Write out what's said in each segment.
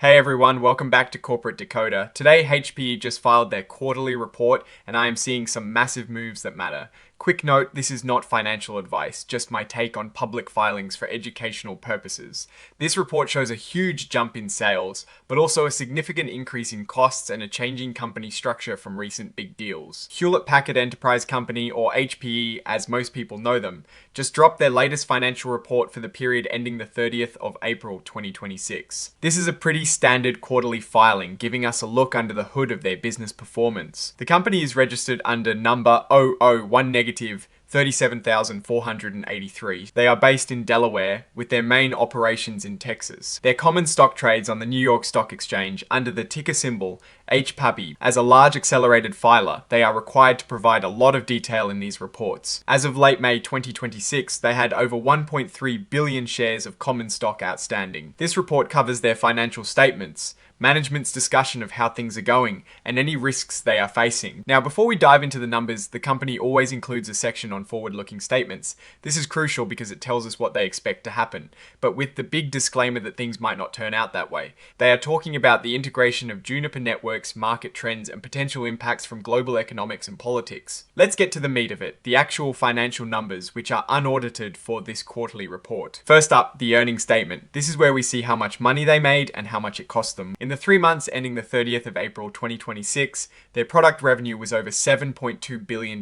Hey everyone, welcome back to Corporate Decoder. Today, HPE just filed their quarterly report, and I am seeing some massive moves that matter. Quick note, this is not financial advice, just my take on public filings for educational purposes. This report shows a huge jump in sales, but also a significant increase in costs and a changing company structure from recent big deals. Hewlett Packard Enterprise Company, or HPE as most people know them, just dropped their latest financial report for the period ending the 30th of April 2026. This is a pretty standard quarterly filing, giving us a look under the hood of their business performance. The company is registered under number 001-37,483. They are based in Delaware, with their main operations in Texas. Their common stock trades on the New York Stock Exchange under the ticker symbol HPE. As a large accelerated filer, they are required to provide a lot of detail in these reports. As of late May 2026, they had over 1.3 billion shares of common stock outstanding. This report covers their financial statements, management's discussion of how things are going, and any risks they are facing. Now, before we dive into the numbers, the company always includes a section on forward-looking statements. This is crucial because it tells us what they expect to happen, but with the big disclaimer that things might not turn out that way. They are talking about the integration of Juniper Networks, market trends, and potential impacts from global economics and politics. Let's get to the meat of it, the actual financial numbers, which are unaudited for this quarterly report. First up, the earnings statement. This is where we see how much money they made and how much it cost them. In the 3 months ending the 30th of April 2026, their product revenue was over $7.2 billion,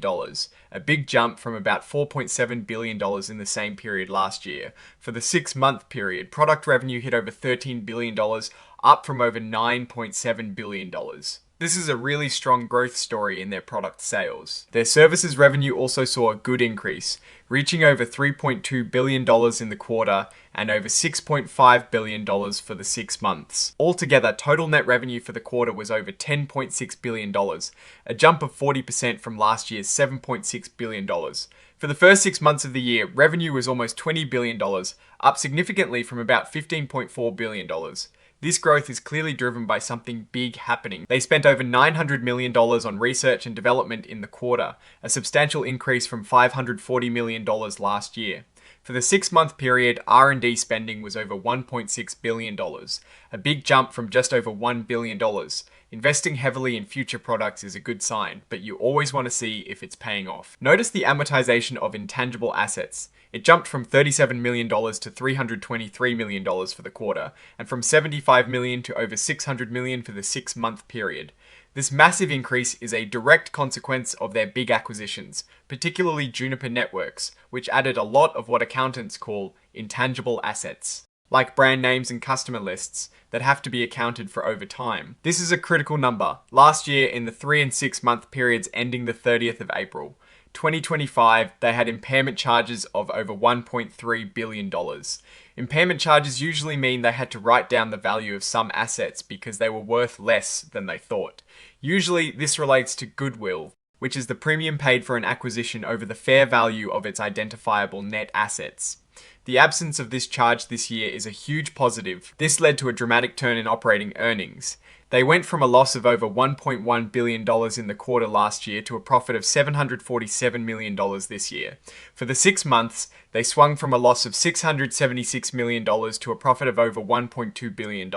a big jump from about $4.7 billion in the same period last year. For the 6-month period, product revenue hit over $13 billion, up from over $9.7 billion. This is a really strong growth story in their product sales. Their services revenue also saw a good increase, reaching over $3.2 billion in the quarter and over $6.5 billion for the 6 months. Altogether, total net revenue for the quarter was over $10.6 billion, a jump of 40% from last year's $7.6 billion. For the first 6 months of the year, revenue was almost $20 billion, up significantly from about $15.4 billion. This growth is clearly driven by something big happening. They spent over $900 million on research and development in the quarter, a substantial increase from $540 million last year. For the 6-month period, R&D spending was over $1.6 billion, a big jump from just over $1 billion. Investing heavily in future products is a good sign, but you always want to see if it's paying off. Notice the amortization of intangible assets. It jumped from $37 million to $323 million for the quarter, and from $75 million to over $600 million for the 6-month period. This massive increase is a direct consequence of their big acquisitions, particularly Juniper Networks, which added a lot of what accountants call intangible assets, like brand names and customer lists, that have to be accounted for over time. This is a critical number. Last year, in the 3 and 6 month periods ending the 30th of April, 2025, they had impairment charges of over $1.3 billion. Impairment charges usually mean they had to write down the value of some assets because they were worth less than they thought. Usually, this relates to goodwill, which is the premium paid for an acquisition over the fair value of its identifiable net assets. The absence of this charge this year is a huge positive. This led to a dramatic turn in operating earnings. They went from a loss of over $1.1 billion in the quarter last year to a profit of $747 million this year. For the 6 months, they swung from a loss of $676 million to a profit of over $1.2 billion.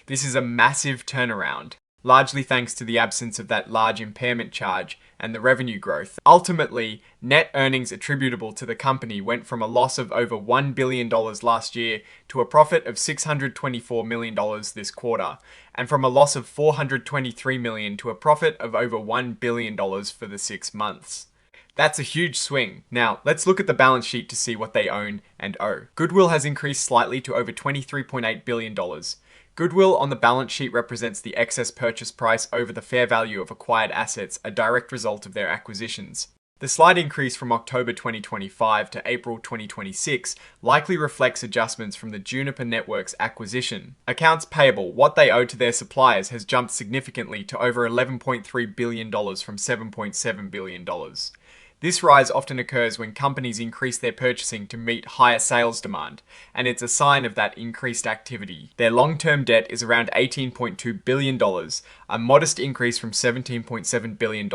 This is a massive turnaround, largely thanks to the absence of that large impairment charge and the revenue growth. Ultimately, net earnings attributable to the company went from a loss of over $1 billion last year to a profit of $624 million this quarter, and from a loss of $423 million to a profit of over $1 billion for the 6 months. That's a huge swing. Now, let's look at the balance sheet to see what they own and owe. Goodwill has increased slightly to over $23.8 billion. Goodwill on the balance sheet represents the excess purchase price over the fair value of acquired assets, a direct result of their acquisitions. The slight increase from October 2025 to April 2026 likely reflects adjustments from the Juniper Networks acquisition. Accounts payable, what they owe to their suppliers, has jumped significantly to over $11.3 billion from $7.7 billion. This rise often occurs when companies increase their purchasing to meet higher sales demand, and it's a sign of that increased activity. Their long-term debt is around $18.2 billion, a modest increase from $17.7 billion.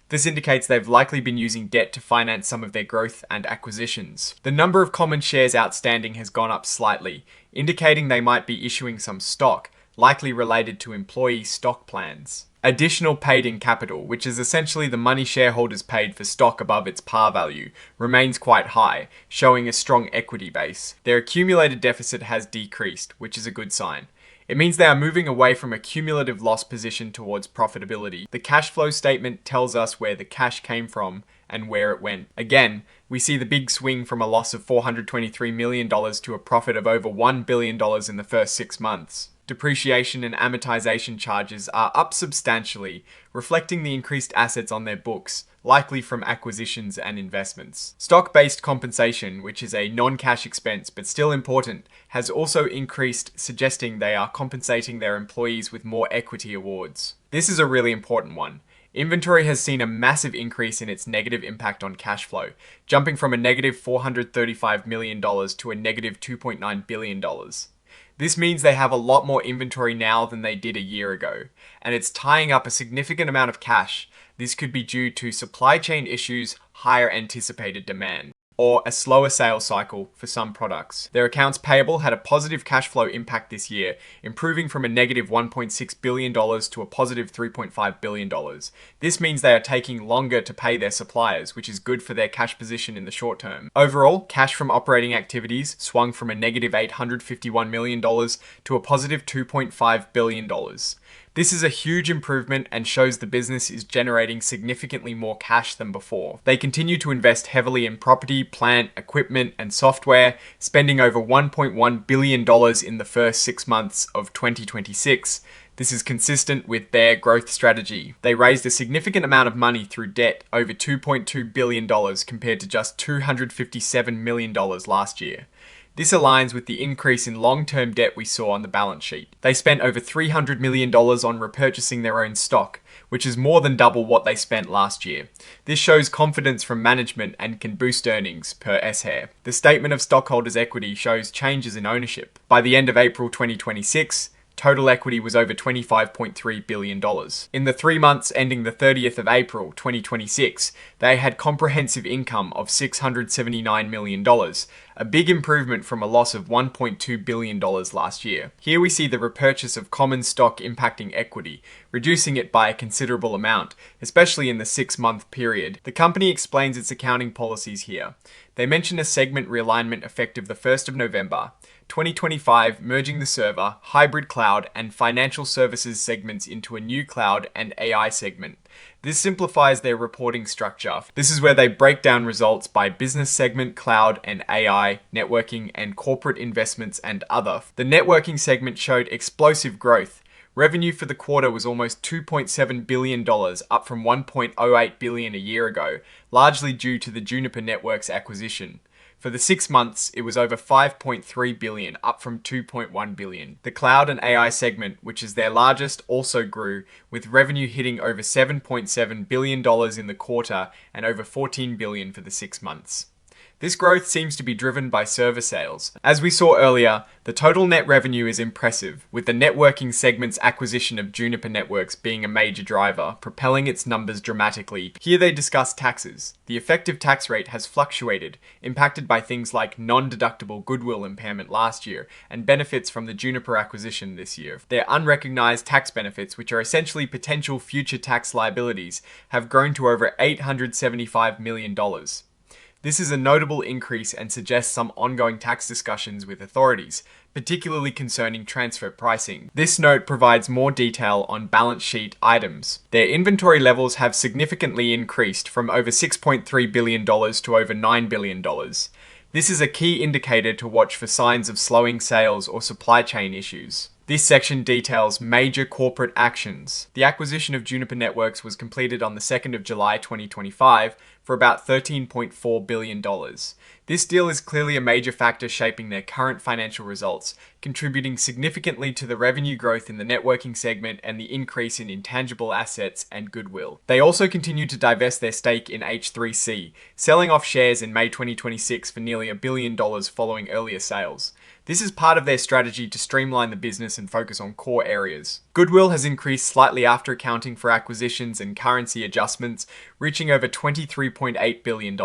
This indicates they've likely been using debt to finance some of their growth and acquisitions. The number of common shares outstanding has gone up slightly, indicating they might be issuing some stock. likely related to employee stock plans. Additional paid-in capital, which is essentially the money shareholders paid for stock above its par value, remains quite high, showing a strong equity base. Their accumulated deficit has decreased, which is a good sign. It means they are moving away from a cumulative loss position towards profitability. The cash flow statement tells us where the cash came from and where it went. Again, we see the big swing from a loss of $423 million to a profit of over $1 billion in the first 6 months. Depreciation and amortization charges are up substantially, reflecting the increased assets on their books, likely from acquisitions and investments. Stock-based compensation, which is a non-cash expense but still important, has also increased, suggesting they are compensating their employees with more equity awards. This is a really important one. Inventory has seen a massive increase in its negative impact on cash flow, jumping from a negative $435 million to a negative $2.9 billion. This means they have a lot more inventory now than they did a year ago, and it's tying up a significant amount of cash. This could be due to supply chain issues, higher anticipated demand, or a slower sales cycle for some products. Their accounts payable had a positive cash flow impact this year, improving from a negative $1.6 billion to a positive $3.5 billion. This means they are taking longer to pay their suppliers, which is good for their cash position in the short term. Overall, cash from operating activities swung from a negative $851 million to a positive $2.5 billion. This is a huge improvement and shows the business is generating significantly more cash than before. They continue to invest heavily in property, plant, equipment, and software, spending over $1.1 billion in the first 6 months of 2026. This is consistent with their growth strategy. They raised a significant amount of money through debt, over $2.2 billion compared to just $257 million last year. This aligns with the increase in long-term debt we saw on the balance sheet. They spent over $300 million on repurchasing their own stock, which is more than double what they spent last year. This shows confidence from management and can boost earnings per share. The statement of stockholders' equity shows changes in ownership. By the end of April 2026, total equity was over $25.3 billion. In the 3 months ending the 30th of April 2026, they had comprehensive income of $679 million, a big improvement from a loss of $1.2 billion last year. Here we see the repurchase of common stock impacting equity, reducing it by a considerable amount, especially in the 6-month period. The company explains its accounting policies here. They mention a segment realignment effective the 1st of November 2025, merging the server, hybrid cloud, and financial services segments into a new cloud and AI segment. This simplifies their reporting structure. This is where they break down results by business segment, cloud and AI, networking, and corporate investments and other. The networking segment showed explosive growth. Revenue for the quarter was almost $2.7 billion, up from $1.08 billion a year ago, largely due to the Juniper Networks acquisition. For the 6 months, it was over $5.3 billion, up from $2.1 billion. The cloud and AI segment, which is their largest, also grew, with revenue hitting over $7.7 billion in the quarter and over $14 billion for the 6 months. This growth seems to be driven by server sales. As we saw earlier, the total net revenue is impressive, with the networking segment's acquisition of Juniper Networks being a major driver, propelling its numbers dramatically. Here they discuss taxes. The effective tax rate has fluctuated, impacted by things like non-deductible goodwill impairment last year and benefits from the Juniper acquisition this year. Their unrecognized tax benefits, which are essentially potential future tax liabilities, have grown to over $875 million. This is a notable increase and suggests some ongoing tax discussions with authorities, particularly concerning transfer pricing. This note provides more detail on balance sheet items. Their inventory levels have significantly increased from over $6.3 billion to over $9 billion. This is a key indicator to watch for signs of slowing sales or supply chain issues. This section details major corporate actions. The acquisition of Juniper Networks was completed on the 2nd of July 2025 for about $13.4 billion. This deal is clearly a major factor shaping their current financial results, contributing significantly to the revenue growth in the networking segment and the increase in intangible assets and goodwill. They also continue to divest their stake in H3C, selling off shares in May 2026 for nearly $1 billion following earlier sales. This is part of their strategy to streamline the business and focus on core areas. Goodwill has increased slightly after accounting for acquisitions and currency adjustments, reaching over $23.8 billion.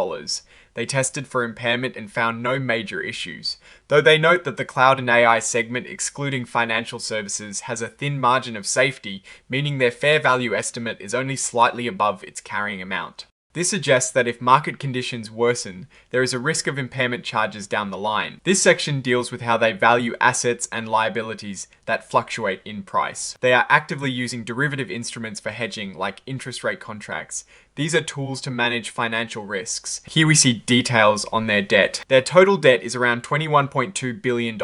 They tested for impairment and found no major issues, though they note that the cloud and AI segment, excluding financial services, has a thin margin of safety, meaning their fair value estimate is only slightly above its carrying amount. This suggests that if market conditions worsen, there is a risk of impairment charges down the line. This section deals with how they value assets and liabilities that fluctuate in price. They are actively using derivative instruments for hedging, like interest rate contracts. These are tools to manage financial risks. Here we see details on their debt. Their total debt is around $21.2 billion,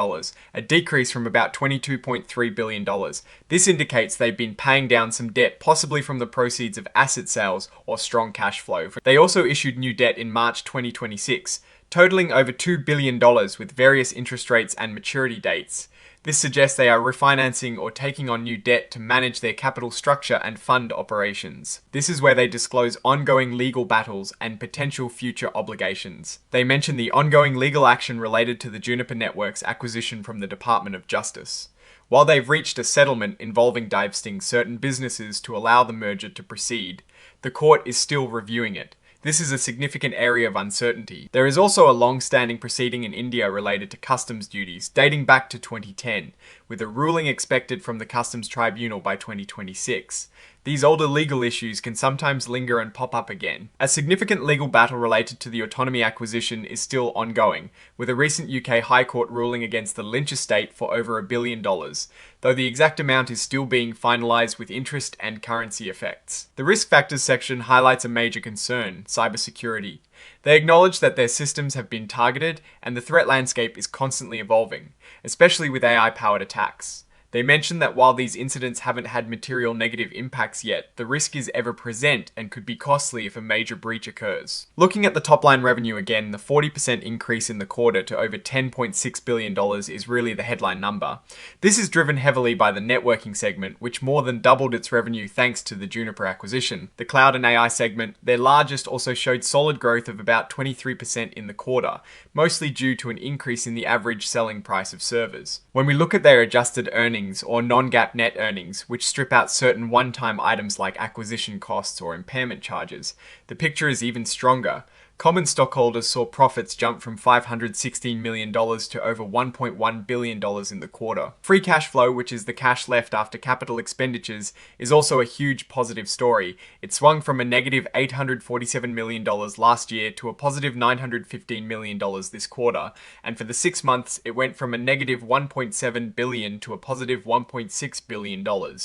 a decrease from about $22.3 billion. This indicates they've been paying down some debt, possibly from the proceeds of asset sales or strong cash flow. They also issued new debt in March 2026, totaling over $2 billion with various interest rates and maturity dates. This suggests they are refinancing or taking on new debt to manage their capital structure and fund operations. This is where they disclose ongoing legal battles and potential future obligations. They mention the ongoing legal action related to the Juniper Networks acquisition from the Department of Justice. While they've reached a settlement involving divesting certain businesses to allow the merger to proceed, the court is still reviewing it. This is a significant area of uncertainty. There is also a long-standing proceeding in India related to customs duties, dating back to 2010, with a ruling expected from the Customs Tribunal by 2026. These older legal issues can sometimes linger and pop up again. A significant legal battle related to the autonomy acquisition is still ongoing, with a recent UK High Court ruling against the Lynch estate for over $1 billion, though the exact amount is still being finalised with interest and currency effects. The risk factors section highlights a major concern: cybersecurity. They acknowledge that their systems have been targeted and the threat landscape is constantly evolving, especially with AI-powered attacks. They mention that while these incidents haven't had material negative impacts yet, the risk is ever present and could be costly if a major breach occurs. Looking at the top line revenue again, the 40% increase in the quarter to over $10.6 billion is really the headline number. This is driven heavily by the networking segment, which more than doubled its revenue thanks to the Juniper acquisition. The cloud and AI segment, their largest, also showed solid growth of about 23% in the quarter, mostly due to an increase in the average selling price of servers. When we look at their adjusted earnings, or non-GAAP net earnings, which strip out certain one-time items like acquisition costs or impairment charges, the picture is even stronger. Common stockholders saw profits jump from $516 million to over $1.1 billion in the quarter. Free cash flow, which is the cash left after capital expenditures, is also a huge positive story. It swung from a negative $847 million last year to a positive $915 million this quarter, and for the 6 months it went from a negative $1.7 billion to a positive $1.6 billion.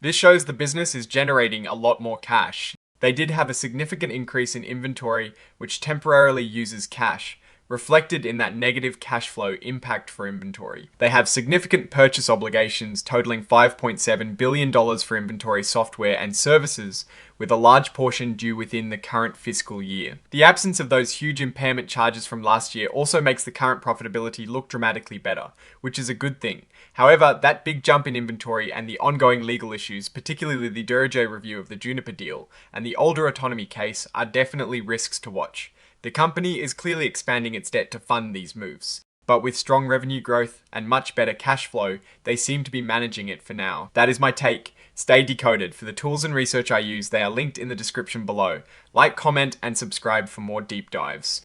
This shows the business is generating a lot more cash. They did have a significant increase in inventory, which temporarily uses cash, reflected in that negative cash flow impact for inventory. They have significant purchase obligations totaling $5.7 billion for inventory software and services, with a large portion due within the current fiscal year. The absence of those huge impairment charges from last year also makes the current profitability look dramatically better, which is a good thing. However, that big jump in inventory and the ongoing legal issues, particularly the DOJ review of the Juniper deal and the older autonomy case, are definitely risks to watch. The company is clearly expanding its debt to fund these moves, but with strong revenue growth and much better cash flow, they seem to be managing it for now. That is my take. Stay decoded. For the tools and research I use, they are linked in the description below. Like, comment, and subscribe for more deep dives.